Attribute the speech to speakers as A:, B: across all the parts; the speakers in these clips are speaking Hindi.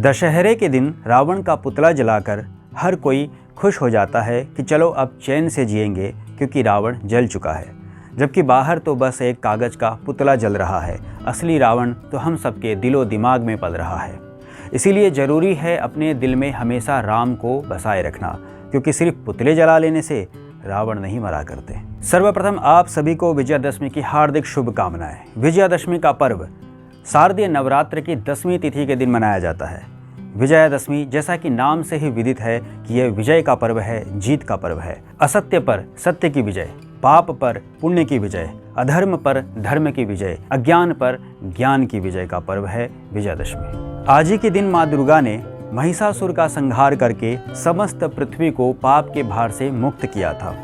A: दशहरे के दिन रावण का पुतला जलाकर हर कोई खुश हो जाता है कि चलो अब चैन से जिएंगे क्योंकि रावण जल चुका है, जबकि बाहर तो बस एक कागज़ का पुतला जल रहा है। असली रावण तो हम सबके दिलो दिमाग में पल रहा है। इसीलिए ज़रूरी है अपने दिल में हमेशा राम को बसाए रखना, क्योंकि सिर्फ पुतले जला लेने से रावण नहीं मरा करते। सर्वप्रथम आप सभी को विजयादशमी की हार्दिक शुभकामनाएं। विजयादशमी का पर्व शारदीय नवरात्र की 10वीं तिथि के दिन मनाया जाता है। विजयादशमी जैसा कि नाम से ही विदित है कि यह विजय का पर्व है, जीत का पर्व है। असत्य पर सत्य की विजय, पाप पर पुण्य की विजय, अधर्म पर धर्म की विजय, अज्ञान पर ज्ञान की विजय का पर्व है विजयादशमी। आज ही के दिन माँ दुर्गा ने महिषासुर का संहार करके समस्त पृथ्वी को पाप के भार से मुक्त किया था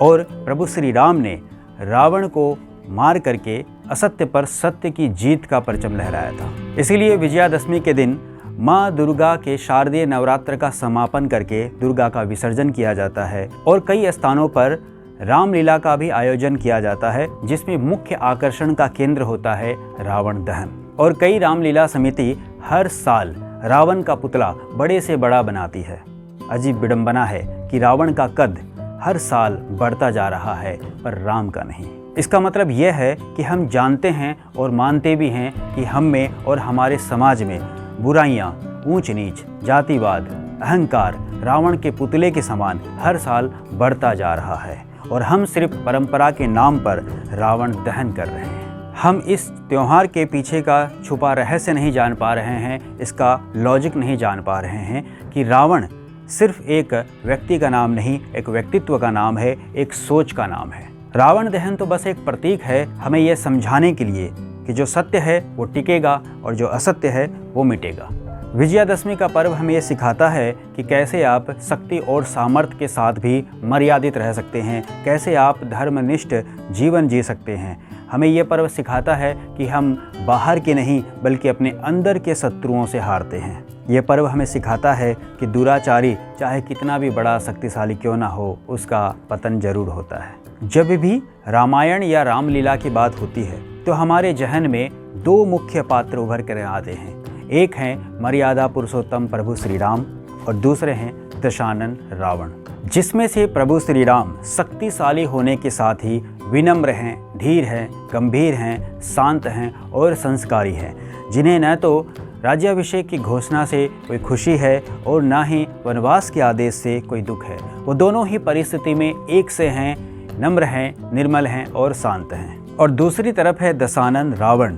A: और प्रभु श्री राम ने रावण को मार करके असत्य पर सत्य की जीत का परचम लहराया था। इसीलिए विजयादशमी के दिन माँ दुर्गा के शारदीय नवरात्र का समापन करके दुर्गा का विसर्जन किया जाता है और कई स्थानों पर रामलीला का भी आयोजन किया जाता है, जिसमें मुख्य आकर्षण का केंद्र होता है रावण दहन। और कई रामलीला समिति हर साल रावण का पुतला बड़े से बड़ा बनाती है। अजीब विडंबना है कि रावण का कद हर साल बढ़ता जा रहा है पर राम का नहीं। इसका मतलब यह है कि हम जानते हैं और मानते भी हैं कि हम में और हमारे समाज में बुराइयां, ऊंच नीच, जातिवाद, अहंकार रावण के पुतले के समान हर साल बढ़ता जा रहा है और हम सिर्फ परंपरा के नाम पर रावण दहन कर रहे हैं। हम इस त्योहार के पीछे का छुपा रहस्य नहीं जान पा रहे हैं, इसका लॉजिक नहीं जान पा रहे हैं कि रावण सिर्फ एक व्यक्ति का नाम नहीं, एक व्यक्तित्व का नाम है, एक सोच का नाम है। रावण दहन तो बस एक प्रतीक है हमें यह समझाने के लिए कि जो सत्य है वो टिकेगा और जो असत्य है वो मिटेगा। विजयादशमी का पर्व हमें ये सिखाता है कि कैसे आप शक्ति और सामर्थ्य के साथ भी मर्यादित रह सकते हैं, कैसे आप धर्मनिष्ठ जीवन जी सकते हैं। हमें ये पर्व सिखाता है कि हम बाहर के नहीं बल्कि अपने अंदर के शत्रुओं से हारते हैं। ये पर्व हमें सिखाता है कि दुराचारी चाहे कितना भी बड़ा शक्तिशाली क्यों ना हो, उसका पतन जरूर होता है। जब भी रामायण या रामलीला की बात होती है तो हमारे जहन में दो मुख्य पात्र उभर कर आते हैं। एक हैं मर्यादा पुरुषोत्तम प्रभु श्री राम और दूसरे हैं दशानन रावण, जिसमें से प्रभु श्री राम शक्तिशाली होने के साथ ही विनम्र हैं, धीर हैं, गंभीर हैं, शांत हैं और संस्कारी हैं, जिन्हें न तो राज्याभिषेक की घोषणा से कोई खुशी है और ना ही वनवास के आदेश से कोई दुख है। वो दोनों ही परिस्थिति में एक से हैं, नम्र हैं, निर्मल हैं और शांत हैं। और दूसरी तरफ है दशानन रावण,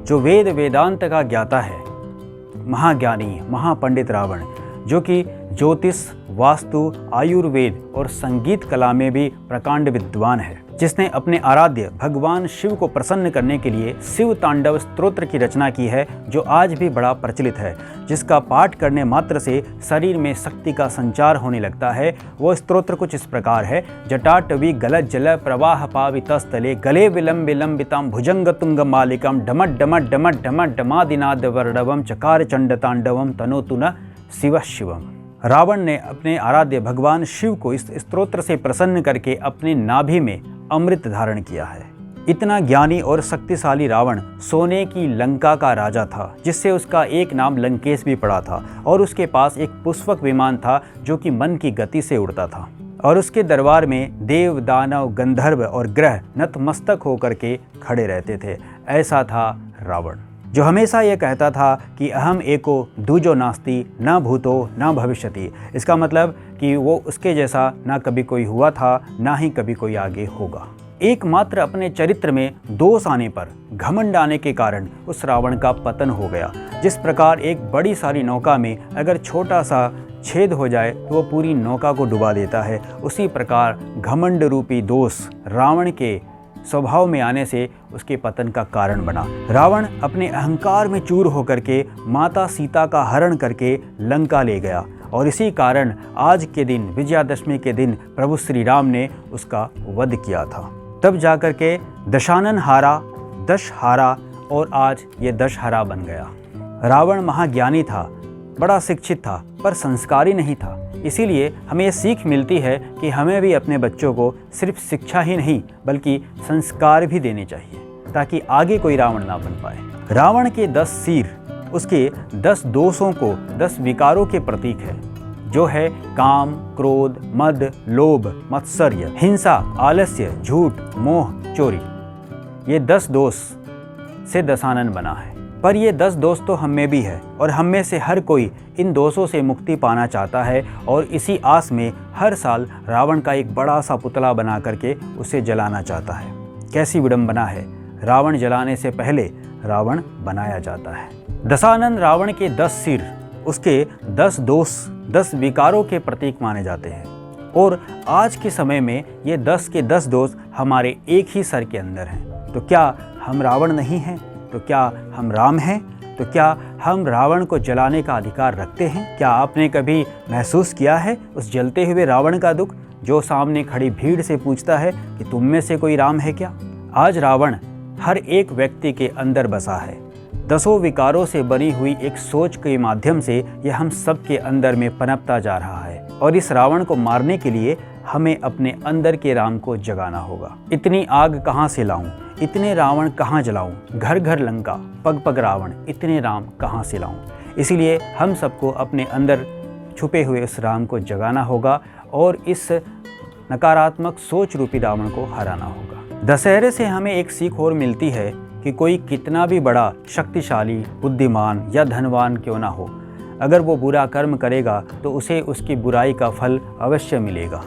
A: जो वेद वेदांत का ज्ञाता है, महाज्ञानी महापंडित रावण, जो कि ज्योतिष, वास्तु, आयुर्वेद और संगीत कला में भी प्रकांड विद्वान है, जिसने अपने आराध्य भगवान शिव को प्रसन्न करने के लिए शिव तांडव स्तोत्र की रचना की है, जो आज भी बड़ा प्रचलित है, जिसका पाठ करने मात्र से शरीर में शक्ति का संचार होने लगता है। वो स्तोत्र कुछ इस प्रकार है: जटाटवी गलत जल प्रवाह पावितस्थले गले विलंब विलंबिताम भुजंग तुंग मालिकम डमट डमट डमट डमट डमादिनाद वर्णवम चकार चंड तांडवम तनोतु न शिव शिवम। रावण ने अपने आराध्य भगवान शिव को इस स्तोत्र से प्रसन्न करके अपने नाभि में अमृत धारण किया है। इतना ज्ञानी और शक्तिशाली रावण सोने की लंका का राजा था, जिससे उसका एक नाम लंकेश भी पड़ा था, और उसके पास एक पुष्पक विमान था जो कि मन की गति से उड़ता था, और उसके दरबार में देव, दानव, गंधर्व और ग्रह नतमस्तक होकर के खड़े रहते थे। ऐसा था रावण, जो हमेशा ये कहता था कि अहम एको दूजो नास्ति न भूतो न भविष्यति। इसका मतलब कि वो उसके जैसा ना कभी कोई हुआ था, ना ही कभी कोई आगे होगा। एकमात्र अपने चरित्र में दोष आने पर, घमंड आने के कारण उस रावण का पतन हो गया। जिस प्रकार एक बड़ी सारी नौका में अगर छोटा सा छेद हो जाए तो वो पूरी नौका को डुबा देता है, उसी प्रकार घमंड रूपी दोष रावण के स्वभाव में आने से उसके पतन का कारण बना। रावण अपने अहंकार में चूर होकर के माता सीता का हरण करके लंका ले गया, और इसी कारण आज के दिन, विजयादशमी के दिन, प्रभु श्री राम ने उसका वध किया था। तब जाकर के दशानन हारा, दश हारा, और आज ये दश हरा बन गया। रावण महाज्ञानी था, बड़ा शिक्षित था, पर संस्कारी नहीं था। इसीलिए हमें ये सीख मिलती है कि हमें भी अपने बच्चों को सिर्फ शिक्षा ही नहीं बल्कि संस्कार भी देने चाहिए, ताकि आगे कोई रावण ना बन पाए। रावण के 10 सिर उसके 10 दोषों को 10 विकारों के प्रतीक है, जो है काम, क्रोध, मद, लोभ, मत्सर्य, हिंसा, आलस्य, झूठ, मोह, चोरी। ये 10 दोष से दशानन बना है। पर ये 10 दोष तो हम में भी है और हम में से हर कोई इन दोषों से मुक्ति पाना चाहता है और इसी आस में हर साल रावण का एक बड़ा सा पुतला बना करके उसे जलाना चाहता है। कैसी विडंबना है, रावण जलाने से पहले रावण बनाया जाता है। दशानन रावण के 10 सिर, उसके 10 दोष, 10 विकारों के प्रतीक माने जाते हैं और आज के समय में ये 10 के 10 दोष हमारे एक ही सर के अंदर हैं। तो क्या हम रावण नहीं हैं? तो क्या हम राम हैं? तो क्या हम रावण को जलाने का अधिकार रखते हैं? क्या आपने कभी महसूस किया है उस जलते हुए रावण का दुख, जो सामने खड़ी भीड़ से पूछता है कि तुम में से कोई राम है क्या? आज रावण हर एक व्यक्ति के अंदर बसा है। 10 विकारों से बनी हुई एक सोच के माध्यम से यह हम सब के अंदर में पनपता जा रहा है और इस रावण को मारने के लिए हमें अपने अंदर के राम को जगाना होगा। इतनी आग कहाँ से लाऊं, इतने रावण कहाँ जलाऊं, घर घर लंका, पग पग रावण, इतने राम कहाँ से लाऊं। इसीलिए हम सबको अपने अंदर छुपे हुए उस राम को जगाना होगा और इस नकारात्मक सोच रूपी रावण को हराना होगा। दशहरे से हमें एक सीख और मिलती है कि कोई कितना भी बड़ा, शक्तिशाली, बुद्धिमान या धनवान क्यों ना हो, अगर वो बुरा कर्म करेगा तो उसे उसकी बुराई का फल अवश्य मिलेगा।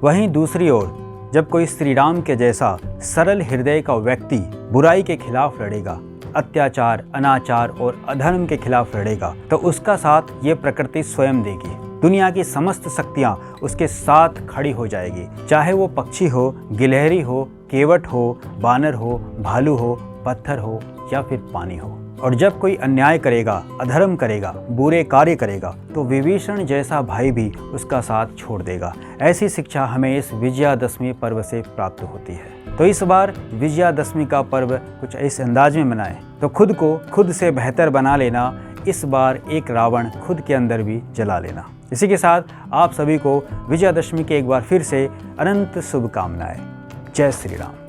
A: वहीं दूसरी ओर जब कोई श्री राम के जैसा सरल हृदय का व्यक्ति बुराई के खिलाफ लड़ेगा, अत्याचार, अनाचार और अधर्म के खिलाफ लड़ेगा, तो उसका साथ ये प्रकृति स्वयं देगी। दुनिया की समस्त शक्तियाँ उसके साथ खड़ी हो जाएगी, चाहे वो पक्षी हो, गिलहरी हो, केवट हो, बानर हो, भालू हो, पत्थर हो या फिर पानी हो। और जब कोई अन्याय करेगा, अधर्म करेगा, बुरे कार्य करेगा, तो विभीषण जैसा भाई भी उसका साथ छोड़ देगा। ऐसी शिक्षा हमें इस विजयादशमी पर्व से प्राप्त होती है। तो इस बार विजयादशमी का पर्व कुछ इस अंदाज में मनाएं, तो खुद को खुद से बेहतर बना लेना। इस बार एक रावण खुद के अंदर भी जला लेना। इसी के साथ आप सभी को विजयादशमी के एक बार फिर से अनंत शुभकामनाएं। जय श्री राम।